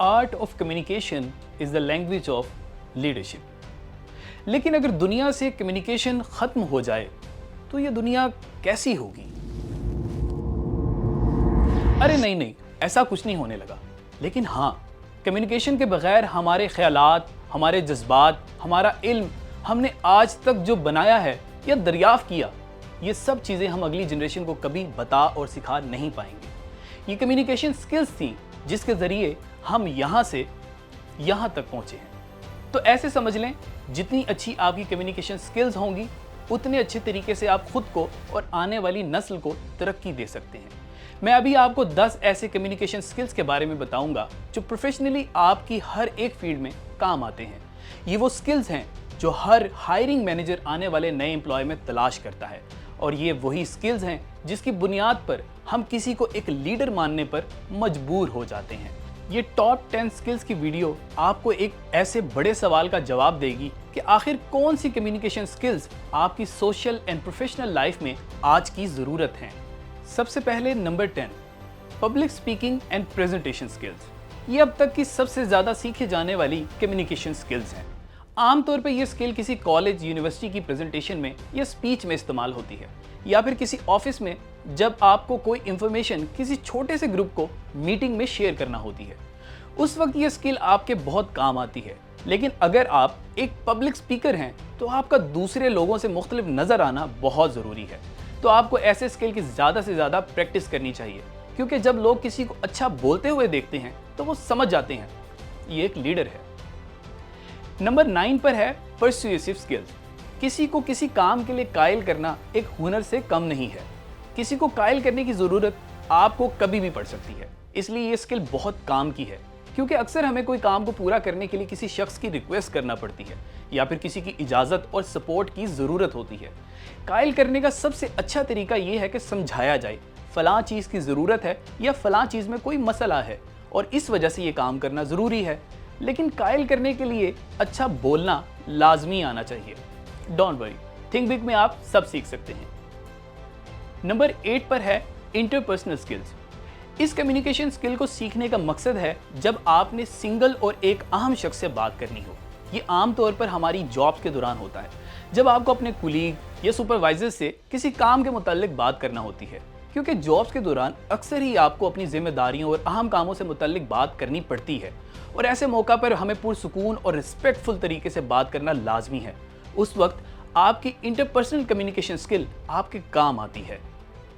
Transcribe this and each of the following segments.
Art of communication is the language of leadership. लेकिन अगर दुनिया से कम्युनिकेशन खत्म हो जाए तो ये दुनिया कैसी होगी? अरे नहीं नहीं, ऐसा कुछ नहीं होने लगा। लेकिन हाँ, कम्युनिकेशन के बगैर हमारे ख्यालात, हमारे जज्बात, हमारा इल्म, हमने आज तक जो बनाया है या दरियाफ्त किया, ये सब चीज़ें हम अगली जनरेशन को कभी बता और सिखा नहीं पाएंगे। ये कम्युनिकेशन स्किल्स थी जिसके ज़रिए हम यहाँ से यहाँ तक पहुँचे हैं। तो ऐसे समझ लें, जितनी अच्छी आपकी कम्युनिकेशन स्किल्स होंगी उतने अच्छे तरीके से आप खुद को और आने वाली नस्ल को तरक्की दे सकते हैं। मैं अभी आपको 10 ऐसे कम्युनिकेशन स्किल्स के बारे में बताऊंगा जो प्रोफेशनली आपकी हर एक फील्ड में काम आते हैं। ये वो स्किल्स हैं जो हर हायरिंग मैनेजर आने वाले नए एम्प्लॉय में तलाश करता है, और ये वही स्किल्स हैं जिसकी बुनियाद पर हम किसी को एक लीडर मानने पर मजबूर हो जाते हैं। ये टॉप 10 स्किल्स की वीडियो आपको एक ऐसे बड़े सवाल का जवाब देगी कि आखिर कौन सी कम्युनिकेशन स्किल्स आपकी सोशल एंड प्रोफेशनल लाइफ में आज की ज़रूरत हैं। सबसे पहले number 10, public speaking and presentation skills. ये अब तक की सबसे ज़्यादा सीखे जाने वाली कम्युनिकेशन स्किल्स हैं। आमतौर पर यह स्किल किसी कॉलेज, यूनिवर्सिटी की प्रेजेंटेशन में या स्पीच में इस्तेमाल होती है, या फिर किसी ऑफिस में जब आपको कोई इंफॉर्मेशन किसी छोटे से ग्रुप को मीटिंग में शेयर करना होती है। उस वक्त ये स्किल आपके बहुत काम आती है। लेकिन अगर आप एक पब्लिक स्पीकर हैं तो आपका दूसरे लोगों से मुख्तलिफ नज़र आना बहुत ज़रूरी है। तो आपको ऐसे स्किल की ज़्यादा से ज़्यादा प्रैक्टिस करनी चाहिए, क्योंकि जब लोग किसी को अच्छा बोलते हुए देखते हैं तो वो समझ जाते हैं ये एक लीडर है। नंबर 9 पर है परसुएसिव स्किल्स। किसी को किसी काम के लिए कायल करना एक हुनर से कम नहीं है। किसी को कायल करने की ज़रूरत आपको कभी भी पड़ सकती है, इसलिए ये स्किल बहुत काम की है, क्योंकि अक्सर हमें कोई काम को पूरा करने के लिए किसी शख्स की रिक्वेस्ट करना पड़ती है या फिर किसी की इजाज़त और सपोर्ट की ज़रूरत होती है। कायल करने का सबसे अच्छा तरीका ये है कि समझाया जाए फ़लाँ चीज़ की ज़रूरत है या फ़लाँ चीज़ में कोई मसला है और इस वजह से ये काम करना ज़रूरी है। लेकिन कायल करने के लिए अच्छा बोलना लाजमी आना चाहिए। डोंट वरी, थिंक बिग में आप सब सीख सकते हैं। नंबर 8 पर है इंटरपर्सनल स्किल्स। इस कम्युनिकेशन स्किल को सीखने का मकसद है जब आपने सिंगल और एक अहम शख्स से बात करनी हो। ये आमतौर पर हमारी जॉब के दौरान होता है, जब आपको अपने कुलीग या सुपरवाइजर से किसी काम के मुताल्लिक बात करना होती है, क्योंकि जॉब्स के दौरान अक्सर ही आपको अपनी जिम्मेदारियों और अहम कामों से मुताल्लिक बात करनी पड़ती है, और ऐसे मौका पर हमें पुरसुकून और रिस्पेक्टफुल तरीके से बात करना लाजमी है। उस वक्त आपकी इंटरपर्सनल कम्युनिकेशन स्किल आपके काम आती है।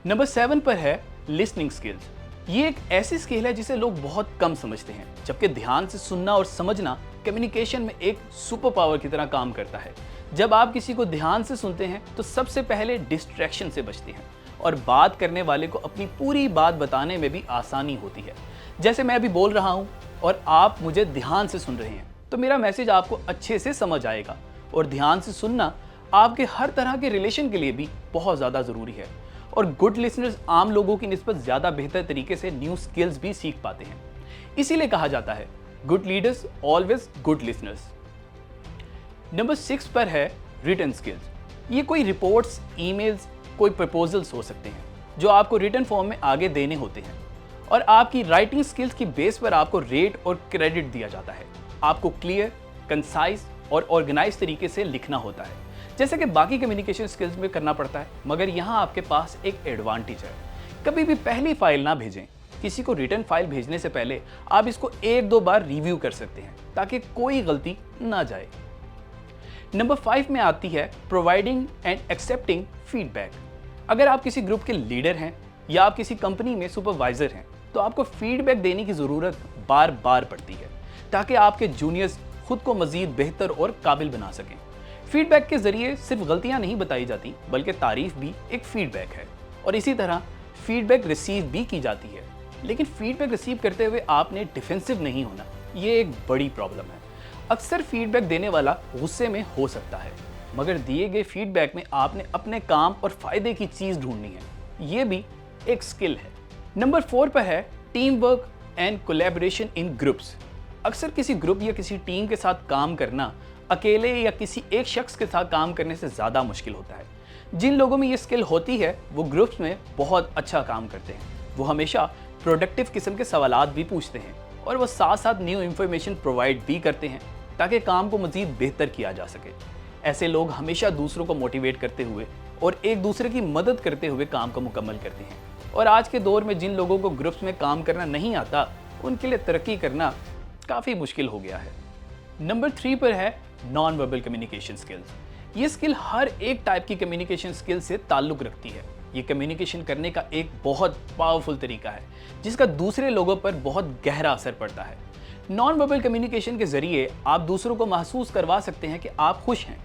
नंबर 7 पर है लिसनिंग स्किल्स। ये एक ऐसी स्किल है जिसे लोग बहुत कम समझते हैं, जबकि ध्यान से सुनना और समझना कम्युनिकेशन में एक सुपर पावर की तरह काम करता है। जब आप किसी को ध्यान से सुनते हैं तो सबसे पहले डिस्ट्रैक्शन से बचते हैं और बात करने वाले को अपनी पूरी बात बताने में भी आसानी होती है। जैसे मैं अभी बोल रहा हूँ और आप मुझे ध्यान से सुन रहे हैं तो मेरा मैसेज आपको अच्छे से समझ आएगा, और ध्यान से सुनना आपके हर तरह के रिलेशन के लिए भी बहुत ज़्यादा ज़रूरी है। और गुड लिसनर्स आम लोगों की निस्बत ज़्यादा बेहतर तरीके से न्यू स्किल्स भी सीख पाते हैं। इसीलिए कहा जाता है good leaders always good listeners. Number 6 पर है रिटन स्किल्स। ये कोई रिपोर्ट्स, ईमेल्स, कोई प्रपोजल्स हो सकते हैं जो आपको रिटन फॉर्म में आगे देने होते हैं, और आपकी राइटिंग स्किल्स की बेस पर आपको रेट और क्रेडिट दिया जाता है। आपको क्लियर, कंसाइज और ऑर्गेनाइज तरीके से लिखना होता है, जैसे कि बाकी कम्युनिकेशन स्किल्स में करना पड़ता है, मगर यहाँ आपके पास एक एडवांटेज है। कभी भी पहली फाइल ना भेजें। किसी को रिटन फाइल भेजने से पहले आप इसको 1-2 बार रिव्यू कर सकते हैं ताकि कोई गलती ना जाए। नंबर 5 में आती है प्रोवाइडिंग एंड एक्सेप्टिंग फीडबैक। अगर आप किसी ग्रुप के लीडर हैं या आप किसी कंपनी में सुपरवाइजर हैं तो आपको फीडबैक देने की ज़रूरत बार बार पड़ती है, ताकि आपके जूनियर्स खुद को मज़ीद बेहतर और काबिल बना सकें। फीडबैक के ज़रिए सिर्फ गलतियां नहीं बताई जाती, बल्कि तारीफ भी एक फीडबैक है, और इसी तरह फीडबैक रिसीव भी की जाती है। लेकिन फीडबैक रिसीव करते हुए आपने डिफेंसिव नहीं होना, ये एक बड़ी प्रॉब्लम है। अक्सर फीडबैक देने वाला गुस्से में हो सकता है, मगर दिए गए फीडबैक में आपने अपने काम और फ़ायदे की चीज़ ढूंढनी है। ये भी एक स्किल है। नंबर 4 पर है team work and collaboration in groups. अक्सर किसी ग्रुप या किसी टीम के साथ काम करना अकेले या किसी एक शख्स के साथ काम करने से ज़्यादा मुश्किल होता है। जिन लोगों में ये स्किल होती है वो ग्रुप्स में बहुत अच्छा काम करते हैं। वो हमेशा प्रोडक्टिव किस्म के सवालात भी पूछते हैं और वो साथ साथ न्यू इन्फॉर्मेशन प्रोवाइड भी करते हैं ताकि काम को मज़ीद बेहतर किया जा सके। ऐसे लोग हमेशा दूसरों को मोटिवेट करते हुए और एक दूसरे की मदद करते हुए काम को मुकम्मल करते हैं। और आज के दौर में जिन लोगों को ग्रुप्स में काम करना नहीं आता, उनके लिए तरक्की करना काफ़ी मुश्किल हो गया है। नंबर 3 पर है नॉन वर्बल कम्युनिकेशन स्किल्स। ये स्किल हर एक टाइप की कम्युनिकेशन स्किल से ताल्लुक़ रखती है। ये कम्युनिकेशन करने का एक बहुत पावरफुल तरीका है जिसका दूसरे लोगों पर बहुत गहरा असर पड़ता है। नॉन वर्बल कम्युनिकेशन के ज़रिए आप दूसरों को महसूस करवा सकते हैं कि आप खुश हैं,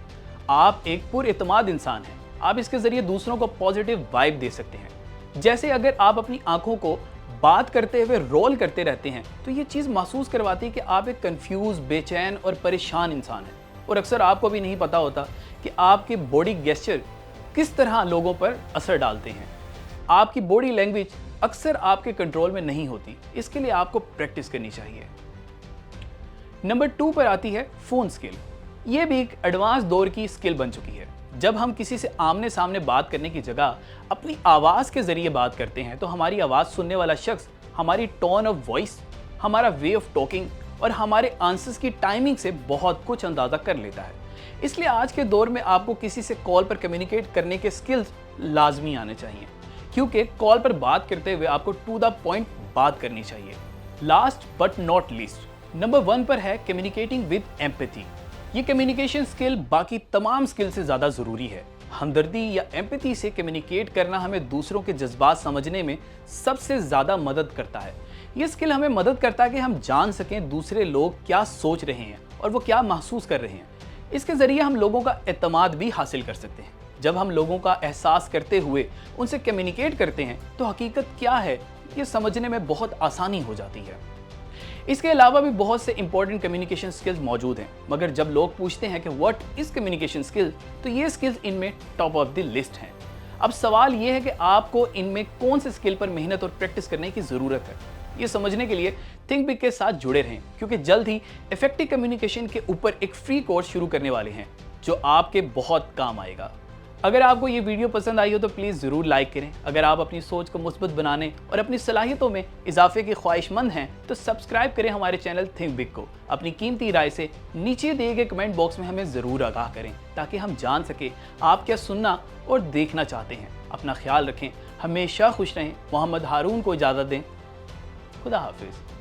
आप एक पुरएतमाद इंसान हैं। आप इसके ज़रिए दूसरों को पॉजिटिव वाइब दे सकते हैं। जैसे अगर आप अपनी आंखों को बात करते हुए रोल करते रहते हैं तो ये चीज़ महसूस करवाती है कि आप एक कंफ्यूज, बेचैन और परेशान इंसान हैं। और अक्सर आपको भी नहीं पता होता कि आपके बॉडी गेस्चर किस तरह लोगों पर असर डालते हैं। आपकी बॉडी लैंग्वेज अक्सर आपके कंट्रोल में नहीं होती, इसके लिए आपको प्रैक्टिस करनी चाहिए। नंबर 2 पर आती है फ़ोन स्किल। ये भी एक एडवांस दौर की स्किल बन चुकी है। जब हम किसी से आमने सामने बात करने की जगह अपनी आवाज़ के ज़रिए बात करते हैं तो हमारी आवाज़ सुनने वाला शख्स हमारी टोन ऑफ वॉइस, हमारा वे ऑफ टॉकिंग और हमारे आंसर्स की टाइमिंग से बहुत कुछ अंदाज़ा कर लेता है। इसलिए आज के दौर में आपको किसी से कॉल पर कम्युनिकेट करने के स्किल्स लाजमी आने चाहिए, क्योंकि कॉल पर बात करते हुए आपको टू द पॉइंट बात करनी चाहिए। Last but not least, number 1 पर है कम्युनिकेटिंग विद एम्पैथी। ये कम्युनिकेशन स्किल बाकी तमाम स्किल से ज़्यादा ज़रूरी है। हमदर्दी या एम्पैथी से कम्युनिकेट करना हमें दूसरों के जज्बात समझने में सबसे ज़्यादा मदद करता है। ये स्किल हमें मदद करता है कि हम जान सकें दूसरे लोग क्या सोच रहे हैं और वो क्या महसूस कर रहे हैं। इसके ज़रिए हम लोगों का एतमाद भी हासिल कर सकते हैं। जब हम लोगों का एहसास करते हुए उनसे कम्युनिकेट करते हैं तो हकीकत क्या है ये समझने में बहुत आसानी हो जाती है। इसके अलावा भी बहुत से इंपॉर्टेंट कम्युनिकेशन स्किल्स मौजूद हैं, मगर जब लोग पूछते हैं कि व्हाट इज़ कम्युनिकेशन स्किल, तो ये स्किल्स इनमें टॉप ऑफ द लिस्ट हैं। अब सवाल ये है कि आपको इनमें कौन से स्किल पर मेहनत और प्रैक्टिस करने की ज़रूरत है। ये समझने के लिए थिंक बिग के साथ जुड़े रहें, क्योंकि जल्द ही इफेक्टिव कम्युनिकेशन के ऊपर एक फ्री कोर्स शुरू करने वाले हैं जो आपके बहुत काम आएगा। अगर आपको ये वीडियो पसंद आई हो तो प्लीज़ ज़रूर लाइक करें। अगर आप अपनी सोच को मुस्बत बनाने और अपनी सलाहियतों में इजाफे की ख्वाहिशमंद हैं तो सब्सक्राइब करें हमारे चैनल थिंक बिग को। अपनी कीमती राय से नीचे दिए गए कमेंट बॉक्स में हमें ज़रूर आगाह करें ताकि हम जान सकें आप क्या सुनना और देखना चाहते हैं। अपना ख्याल रखें, हमेशा खुश रहें। मोहम्मद हारून को इजाज़त दें। खुदा हाफिज़।